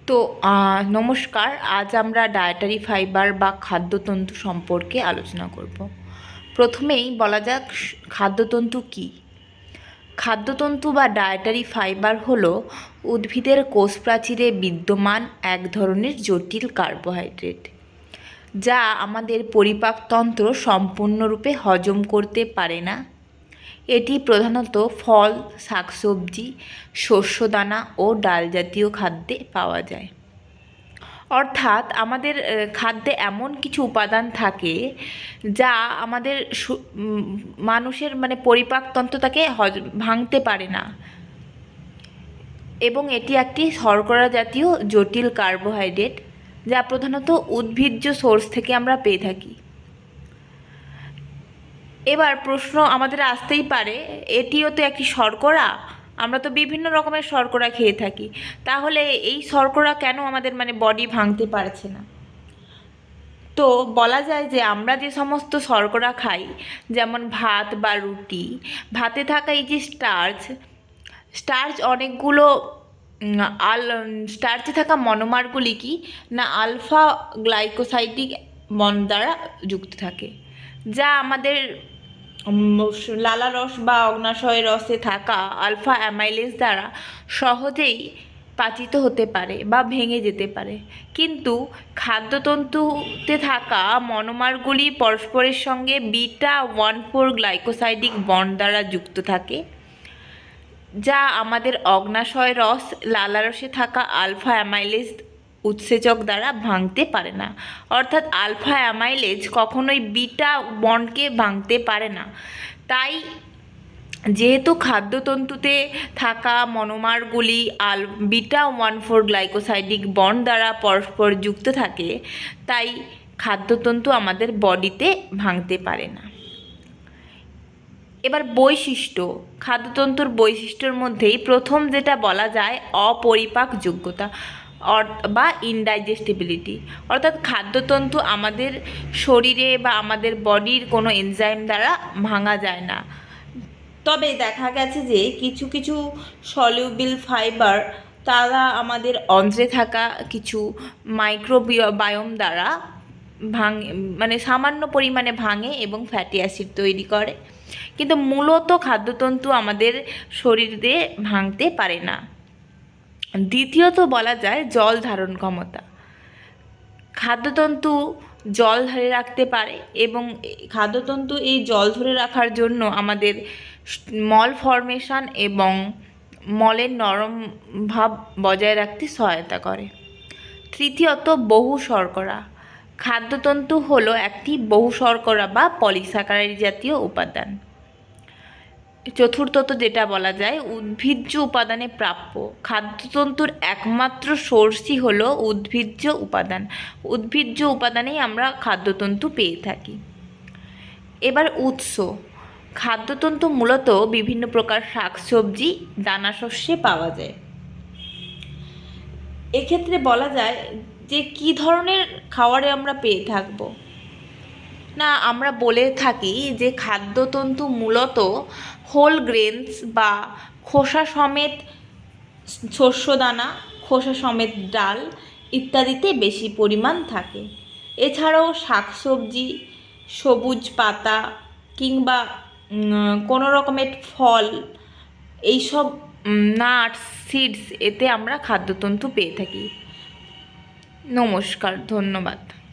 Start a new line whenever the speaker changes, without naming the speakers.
তো নমস্কার। আজ আমরা ডায়েটারি ফাইবার বা খাদ্যতন্তু সম্পর্কে আলোচনা করব। প্রথমেই বলা যাক খাদ্যতন্তু কী। খাদ্যতন্তু বা ডায়েটারি ফাইবার হলো উদ্ভিদের কোষপ্রাচীরে বিদ্যমান এক ধরনের জটিল কার্বোহাইড্রেট, যা আমাদের পরিপাকতন্ত্র সম্পূর্ণরূপে হজম করতে পারে না। এটি প্রধানত ফল, শাকসবজি, শস্যদানা ও ডাল জাতীয় খাদ্যে পাওয়া যায়। অর্থাৎ আমাদের খাদ্যে এমন কিছু উপাদান থাকে যা আমাদের মানুষের পরিপাকতন্ত্র তাকে ভাঙতে পারে না, এবং এটি একটি শর্করা জাতীয় জটিল কার্বোহাইড্রেট যা প্রধানত উদ্ভিজ্জ সোর্স থেকে আমরা পেয়ে থাকি। এবার প্রশ্ন আমাদের আসতেই পারে, এটিও তো একটি শর্করা, আমরা তো বিভিন্ন রকমের শর্করা খেয়ে থাকি, তাহলে এই শর্করা কেন আমাদের বডি ভাঙতে পারছে না? তো বলা যায় যে আমরা যে সমস্ত শর্করা খাই, যেমন ভাত বা রুটি, ভাতে থাকা এই যে স্টার্চ অনেকগুলো স্টার্চে থাকা মনোমারগুলি কি না আলফা গ্লাইকোসাইডিক বন্ড দ্বারা যুক্ত থাকে, যা আমাদের লালারস বা অগ্ন্যাশয় রসে থাকা আলফা অ্যামাইলেজ দ্বারা সহজেই পাচিত হতে পারে বা ভেঙে যেতে পারে। কিন্তু খাদ্যতন্তুতে থাকা মনোমারগুলি পরস্পরের সঙ্গে β14 গ্লাইকোসাইডিক বন্ড দ্বারা যুক্ত থাকে, যা আমাদের অগ্ন্যাশয় রস লালারসে থাকা আলফা অ্যামাইলেজ উৎসেচক দ্বারা ভাঙতে পারে না। অর্থাৎ আলফা অ্যামাইলেজ কখনোই বিটা বন্ডকে ভাঙতে পারে না। তাই যেহেতু খাদ্যতন্তুতে থাকা মনোমারগুলি β14 গ্লাইকোসাইডিক বন্ড দ্বারা পরস্পর যুক্ত থাকে, তাই খাদ্যতন্তু আমাদের বডিতে ভাঙতে পারে না। এবার বৈশিষ্ট্য, খাদ্যতন্তুর বৈশিষ্ট্যের মধ্যেই প্রথম যেটা বলা যায় অপরিপাকযোগ্যতা বা ইনডাইজেস্টিবিলিটি। অর্থাৎ খাদ্যতন্তু আমাদের শরীরে বা আমাদের বডির কোনো এনজাইম দ্বারা ভাঙা যায় না। তবে দেখা গেছে যে কিছু কিছু সলিউবল ফাইবার তারা আমাদের অন্ত্রে থাকা কিছু মাইক্রোবায়োম দ্বারা সামান্য পরিমাণে ভাঙে এবং ফ্যাটি অ্যাসিড তৈরি করে, কিন্তু মূলত খাদ্যতন্তু আমাদের শরীরে ভাঙতে পারে না। দ্বিতীয়ত বলা যায় জল ধারণ ক্ষমতা। খাদ্যতন্তু জল ধরে রাখতে পারে এবং খাদ্যতন্তু এই জল ধরে রাখার জন্য আমাদের মল ফর্মেশন এবং মলের নরম ভাব বজায় রাখতে সহায়তা করে। তৃতীয়ত বহু শর্করা। খাদ্যতন্তু হলো একটি বহু শর্করা বা পলিস্যাকারাইড জাতীয় উপাদান। চতুর্থত যেটা বলা যায় উদ্ভিজ্জ উপাদানে প্রাপ্য। খাদ্যতন্তুর একমাত্র সোর্সই হলো উদ্ভিজ্জ উপাদান। উদ্ভিজ্জ উপাদানেই আমরা খাদ্যতন্তু পেয়ে থাকি। এবার উৎস, খাদ্যতন্তু মূলত বিভিন্ন প্রকার শাকসবজি, দানাশস্যে পাওয়া যায়। এক্ষেত্রে বলা যায় যে কী ধরনের খাবারে আমরা পেয়ে থাকব না, আমরা বলে থাকি যে খাদ্যতন্তু মূলত হোল গ্রেনস বা খোসা সমেত শস্যদানা, খোসা সমেত ডাল ইত্যাদিতে বেশি পরিমাণ থাকে। এছাড়াও শাকসবজি, সবুজ পাতা কিংবা কোনো রকমের ফল, এইসব নাটস, সিডস, এতে আমরা খাদ্যতন্তু পেয়ে থাকি। নমস্কার, ধন্যবাদ।